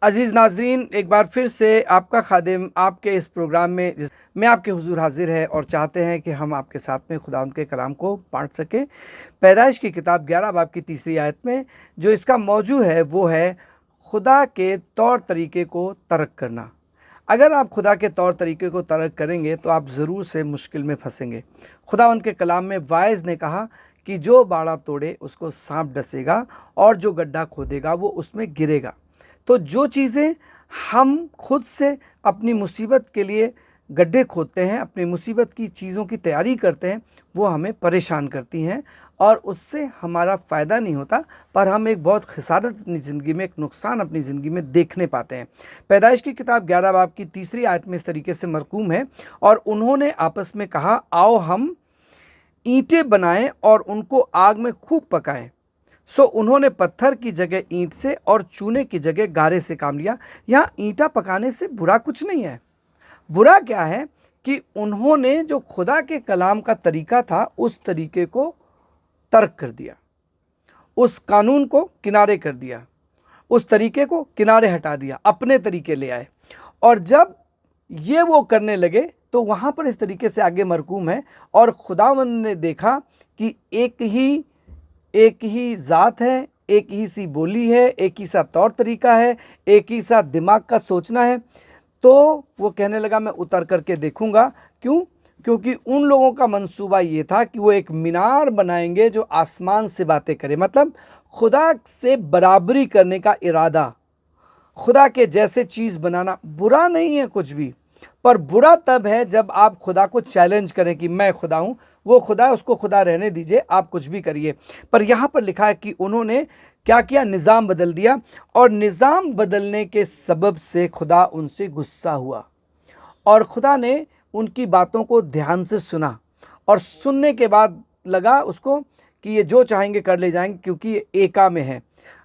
अजीज़ नाज़रीन, एक बार फिर से आपका खादिम आपके इस प्रोग्राम में आपके हुज़ूर हाज़िर है और चाहते हैं कि हम आपके साथ में खुदावंद के कलाम को बाँट सकें। पैदाइश की किताब 11 बाब की तीसरी आयत में जो इसका मौजू है वो है खुदा के तौर तरीके को तर्क करना। अगर आप खुदा के तौर तरीके को तर्क करेंगे तो आप ज़रूर से मुश्किल में फंसेंगे। खुदावंद के कलाम में वाइज़ ने कहा कि जो बाड़ा तोड़े उसको सांप डसेगा और जो गड्ढा खोदेगा वो उसमें गिरेगा। तो जो चीज़ें हम खुद से अपनी मुसीबत के लिए गड्ढे खोदते हैं, अपनी मुसीबत की चीज़ों की तैयारी करते हैं, वो हमें परेशान करती हैं और उससे हमारा फ़ायदा नहीं होता, पर हम एक बहुत खसारत अपनी ज़िंदगी में, एक नुकसान अपनी ज़िंदगी में देखने पाते हैं। पैदाइश की किताब 11 बाब की तीसरी आयत में इस तरीके से मरकूम है, और उन्होंने आपस में कहा, आओ हम ईंटें बनाएं और उनको आग में खूब पकाएं। सो उन्होंने पत्थर की जगह ईंट से और चूने की जगह गारे से काम लिया। यहाँ ईंटा पकाने से बुरा कुछ नहीं है। बुरा क्या है कि उन्होंने जो खुदा के कलाम का तरीका था उस तरीके को तर्क कर दिया, उस कानून को किनारे कर दिया, उस तरीके को किनारे हटा दिया, अपने तरीके ले आए। और जब ये वो करने लगे तो वहाँ पर इस तरीके से आगे मरकूम है, और खुदावंद ने देखा कि एक ही ज़ात है, एक ही सी बोली है, एक ही सा तौर तरीका है, एक ही सा दिमाग का सोचना है। तो वो कहने लगा मैं उतर करके देखूंगा। क्यों? क्योंकि उन लोगों का मंसूबा ये था कि वो एक मीनार बनाएंगे जो आसमान से बातें करे, मतलब खुदा से बराबरी करने का इरादा। खुदा के जैसे चीज़ बनाना बुरा नहीं है कुछ भी, पर बुरा तब है जब आप खुदा को चैलेंज करें कि मैं खुदा हूँ। वो खुदा है, उसको खुदा रहने दीजिए, आप कुछ भी करिए। पर यहाँ पर लिखा है कि उन्होंने क्या किया? निज़ाम बदल दिया, और निज़ाम बदलने के सबब से खुदा उनसे गुस्सा हुआ, और खुदा ने उनकी बातों को ध्यान से सुना, और सुनने के बाद लगा उसको कि ये जो चाहेंगे कर ले जाएंगे, क्योंकि ये एका में है।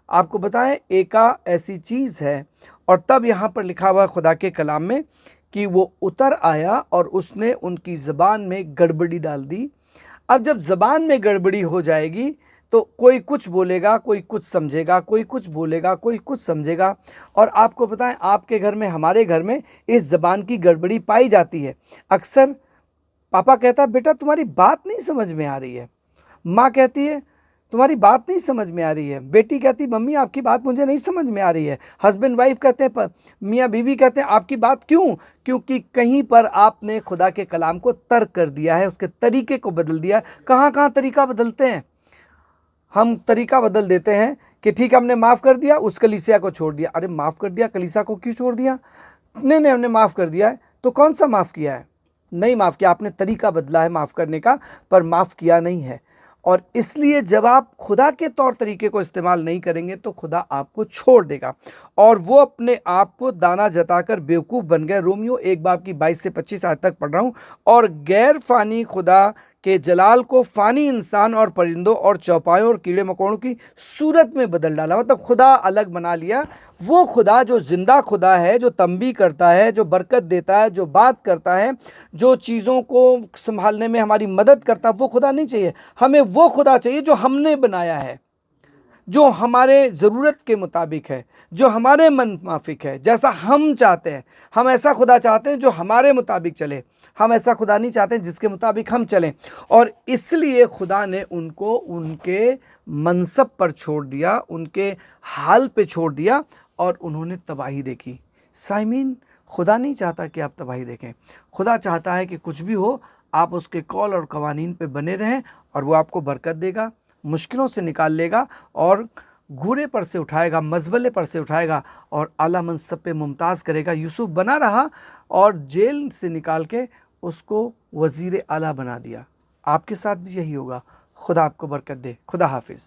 आपको बताएं, एका ऐसी चीज़ है। और तब यहाँ पर लिखा हुआ खुदा के कलाम में कि वो उतर आया और उसने उनकी ज़बान में गड़बड़ी डाल दी। अब जब ज़बान में गड़बड़ी हो जाएगी तो कोई कुछ बोलेगा, कोई कुछ समझेगा, कोई कुछ बोलेगा, कोई कुछ समझेगा। और आपको बताएं, आपके घर में, हमारे घर में इस ज़बान की गड़बड़ी पाई जाती है। अक्सर पापा कहता बेटा तुम्हारी बात नहीं समझ में आ रही है, माँ कहती है तुम्हारी बात नहीं समझ में आ रही है, बेटी कहती मम्मी आपकी बात मुझे नहीं समझ में आ रही है, हस्बैंड वाइफ कहते हैं, मियाँ बीवी कहते हैं आपकी बात क्यों? क्योंकि कहीं पर आपने खुदा के कलाम को तर्क कर दिया है, उसके तरीके को बदल दिया है। कहाँ कहाँ तरीका बदलते हैं हम? तरीका बदल देते हैं कि ठीक है हमने माफ़ कर दिया, उस कलीसिया को छोड़ दिया। अरे माफ़ कर दिया, कलीसिया को क्यों छोड़ दिया? नहीं, हमने माफ़ कर दिया है। तो कौन सा माफ़ किया है? नहीं माफ़ किया, आपने तरीका बदला है माफ़ करने का, पर माफ़ किया नहीं है। और इसलिए जब आप खुदा के तौर तरीके को इस्तेमाल नहीं करेंगे तो खुदा आपको छोड़ देगा, और वो अपने आप को दाना जताकर बेवकूफ़ बन गए। रोमियो 1 बाब की 22 से 25 आयत तक पढ़ रहा हूँ। और गैर फ़ानी खुदा के जलाल को फ़ानी इंसान और परिंदों और चौपायों और कीड़े मकोड़ों की सूरत में बदल डाला, मतलब खुदा अलग बना लिया। वो खुदा जो जिंदा खुदा है, जो तंबी करता है, जो बरकत देता है, जो बात करता है, जो चीज़ों को संभालने में हमारी मदद करता है, वो खुदा नहीं चाहिए हमें। वो खुदा चाहिए जो हमने बनाया है, जो हमारे ज़रूरत के मुताबिक है, जो हमारे मन माफिक है, जैसा हम चाहते हैं। हम ऐसा खुदा चाहते हैं जो हमारे मुताबिक चले, हम ऐसा खुदा नहीं चाहते जिसके मुताबिक हम चलें। और इसलिए खुदा ने उनको उनके मनसब पर छोड़ दिया, उनके हाल पे छोड़ दिया, और उन्होंने तबाही देखी। साइमीन, खुदा नहीं चाहता कि आप तबाही देखें। खुदा चाहता है कि कुछ भी हो आप उसके कौल और कवानीन पे बने रहें, और वो आपको बरकत देगा, मुश्किलों से निकाल लेगा, और घूरे पर से उठाएगा, मजबले पर से उठाएगा, और आला मनसब पे मुमताज़ करेगा। यूसुफ बना रहा और जेल से निकाल के उसको वज़ीर आला बना दिया। आपके साथ भी यही होगा। खुदा आपको बरकत दे। खुदा हाफिज़।